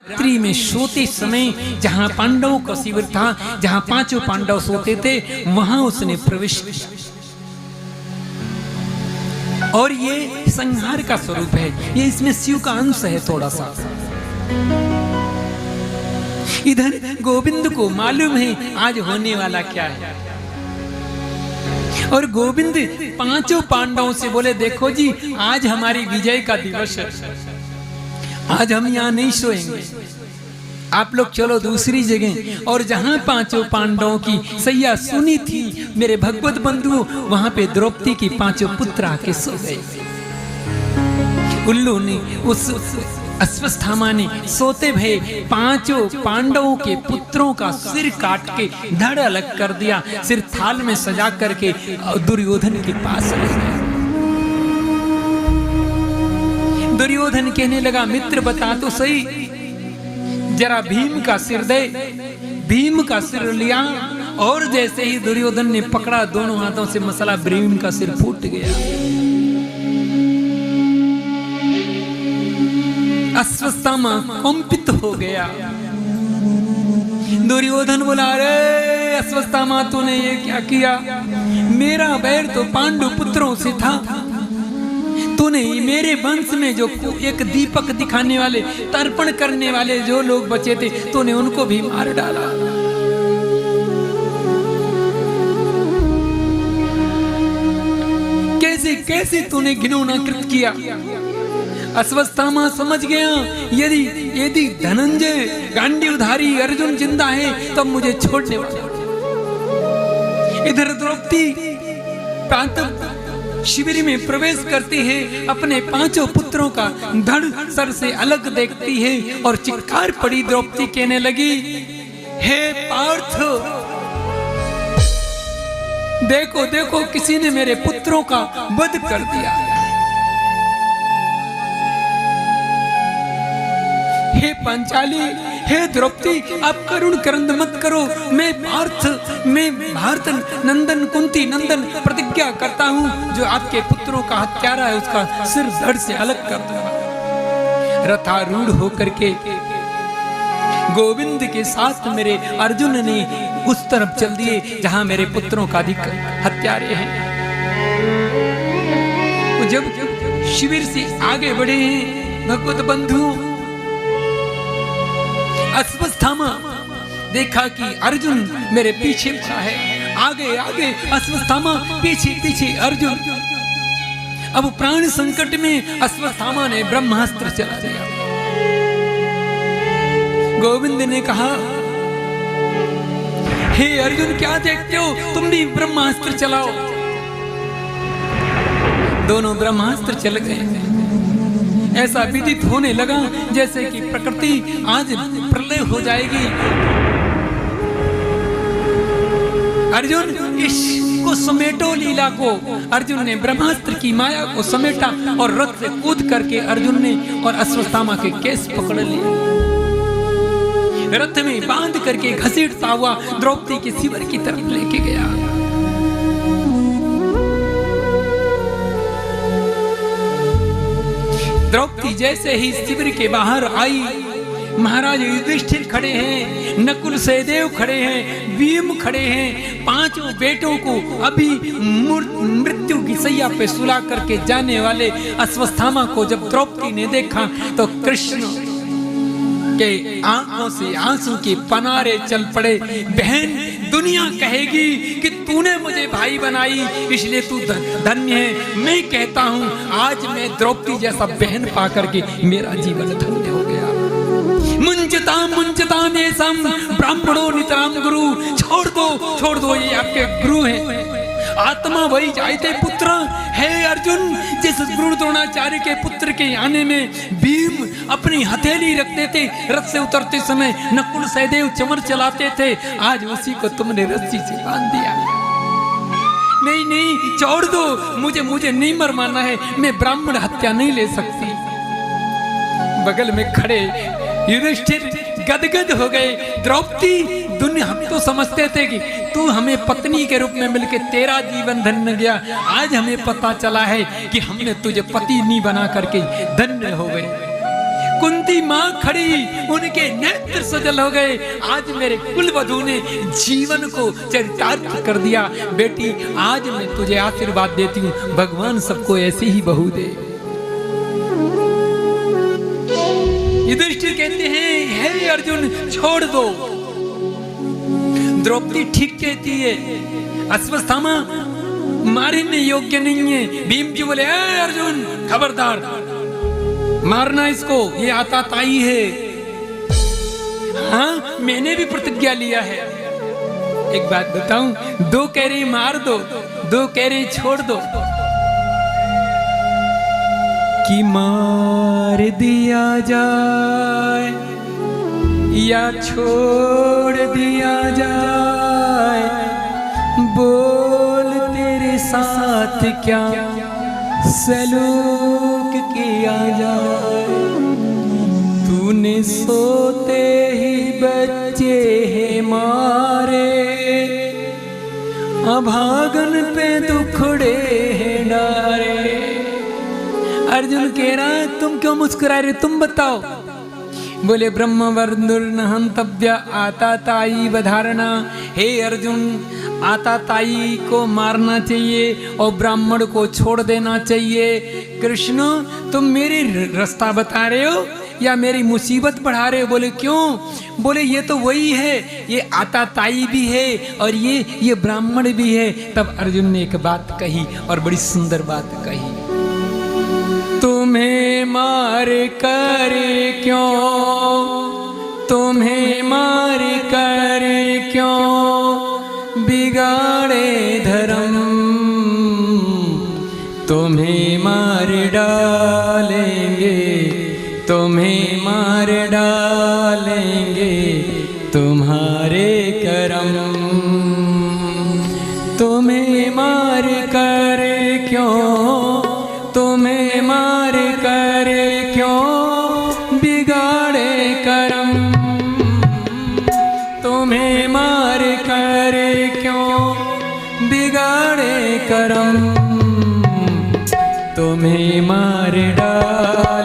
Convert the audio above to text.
रात्रि में सोते समय जहां पांडवों का शिविर था, जहां पांचों पांडव सोते थे, वहां उसने प्रवेश किया। और ये संहार का स्वरूप है, ये इसमें शिव का अंश है थोड़ा सा। इधर गोविंद को मालूम है आज होने वाला क्या है, और गोविंद पांचों पांडवों से बोले, देखो जी आज हमारी विजय का दिवस है, आज हम यहाँ नहीं सोएंगे, आप लोग चलो दूसरी जगह। और जहां पांचों पांडवों की सैया सुनी थी मेरे भगवत बंधु, वहां पे द्रौपदी की पांचों पुत्र आके सो गए। उल्लू ने, उस अश्वत्थामा ने सोते भय पांचों पांडवों के पुत्रों का सिर काट के धड़ अलग कर दिया, सिर थाल में सजा करके दुर्योधन के पास ले गया। दुर्योधन कहने लगा, मित्र बता तो सही, जरा भीम का सिर दे। भीम का सिर लिया और जैसे ही दुर्योधन ने पकड़ा, दोनों हाथों से मसला, भीम का सिर फूट गया। अश्वत्थामा कंपित हो गया। दुर्योधन बोला, अरे अश्वत्थामा तूने ये क्या किया, मेरा बैर तो पांडु पुत्रों से था, तूने मेरे वंश में जो एक दीपक दिखाने वाले, तर्पण करने वाले जो लोग बचे थे, तूने उनको भी मार डाला। कैसे कैसे तूने घिनौना कृत किया। अश्वत्थामा समझ गया, यदि धनंजय गांडीवधारी अर्जुन जिंदा है तब मुझे छोड़ने वाला। इधर द्रौपदी प्रातः शिविर में प्रवेश करती है, अपने पांचों पुत्रों का धड़ सर से अलग देखती है और चित्कार पड़ी। द्रौपदी कहने लगी, हे पार्थ, देखो देखो किसी ने मेरे पुत्रों का वध कर दिया। हे पांचाली, हे द्रौपदी, आप करुण करंद मत करो। मैं भारत नंदन कुंती नंदन प्रतिज्ञा करता हूँ, जो आपके पुत्रों का हत्यारा है उसका सिर धड़ से अलग कर दूंगा। रथारूढ़ होकर के गोविंद के साथ मेरे अर्जुन ने उस तरफ चल दिए जहां मेरे पुत्रों का अधिक हत्यारे हैं। जब शिविर से आगे बढ़े हैं भगवत बंधु, अश्वत्थामा देखा कि अर्जुन मेरे पीछे पड़ा है, आगे आगे अश्वत्थामा, पीछे पीछे अर्जुन। अब प्राण संकट में अश्वत्थामा ने ब्रह्मास्त्र चला दिया। गोविंद ने कहा, हे अर्जुन क्या देखते हो, तुम भी ब्रह्मास्त्र चलाओ। दोनों ब्रह्मास्त्र चल गए। ऐसा विदित होने लगा जैसे कि प्रकृति आज प्रलय हो जाएगी। अर्जुन इसको समेटो लीला को। अर्जुन ने ब्रह्मास्त्र की माया को समेटा और रथ से कूद करके अर्जुन ने और अश्वत्थामा के केस पकड़ लिए, रथ में बांध करके घसीटता हुआ द्रौपदी के शिविर की तरफ लेके गया। द्रौपदी जैसे ही शिविर के बाहर आई, महाराज युधिष्ठिर खड़े हैं, नकुल सहदेव खड़े हैं, भीम खड़े हैं। पांचों बेटों को अभी मृत्यु की सैया पे सुला करके जाने वाले अश्वत्थामा को जब द्रौपदी ने देखा तो कृष्ण के आंखों से आंसू के पनारे चल पड़े। बहन, दुनिया कहेगी कि तूने मुझे भाई बनाई इसलिए तू धन्य है। मैं कहता हूँ आज मैं द्रौपदी जैसा बहन पाकर के मेरा जीवन धन्य हो गया। मुंचताम ये सम ब्राह्मणों नितराम गुरु। छोड़ दो ये आपके गुरु हैं। आत्मा वही जायते पुत्र। हे अर्जुन, जिस गुरु द्रोणाचार्य के पुत्र के आने में भीम अपनी हथेली रखते थे, रथ से उतरते समय नकुल सहदेव चमर चलाते थे, आज उसी को तुमने रस्सी से बांध दिया। नहीं, छोड़ दो, मुझे नहीं मर माना है, मैं ब्राह्मण हत्या नहीं ले सकती। बगल में खड़े युधिष्ठिर गदगद हो गए। द्रौपदी, दुनिया हम तो समझते थे कि तू हमें पत्नी के रूप में मिलके तेरा जीवन धन्य गया, आज हमें पता चला है कि हमने तुझे पति नहीं बना करके धन्य हो गए। कुंती माँ खड़ी, उनके नेत्र सजल हो गए। आज मेरे कुलवधू ने जीवन को चरितार्थ कर दिया। बेटी आज मैं तुझे आशीर्वाद देती हूँ, भगवान सबको ऐसी ही बहू दे। युधिष्ठिर कहते हैं, हे अर्जुन छोड़ दो। द्रौपदी ठीक कहती है, अश्वत्थामा मारने योग्य नहीं है। भीम जी बोले, हे अर्जुन खबरदार, मारना इसको, ये आताताई है। हाँ मैंने भी प्रतिज्ञा लिया है। एक बात बताऊं, दो कह रहे मार दो, दो कह रहे छोड़ दो। कि मार दिया जाए या छोड़ दिया जाए, बोल तेरे साथ क्या सलूक किया जाए। तूने सोते ही बच्चे हैं मारे, अभागन पे दुखड़े हैं डारे। अर्जुन कह रहा है, तुम क्यों मुस्कुरा रहे, तुम बताओ। बोले ब्रह्मवर्दुर्न हंतव्य आताताई वधारणा। हे अर्जुन, आताताई को मारना चाहिए और ब्राह्मण को छोड़ देना चाहिए। कृष्ण तुम मेरी रास्ता बता रहे हो या मेरी मुसीबत बढ़ा रहे हो? बोले क्यों? बोले ये तो वही है, ये आताताई भी है और ये ब्राह्मण भी है। तब अर्जुन ने एक बात कही और बड़ी सुंदर बात कही, तुम्हें मार कर क्यों, तुम्हें मार कर क्यों बिगाड़े धर्म, तुम्हें मार डालेंगे, तुम्हें मार डालेंगे तुम्हारे करम। तुम्हें मार कर क्यों, तुम्हें मार कर क्यों बिगाड़े करम, तुम्हें मार कर क्यों बिगाड़े करम, तुम्हें मार डाल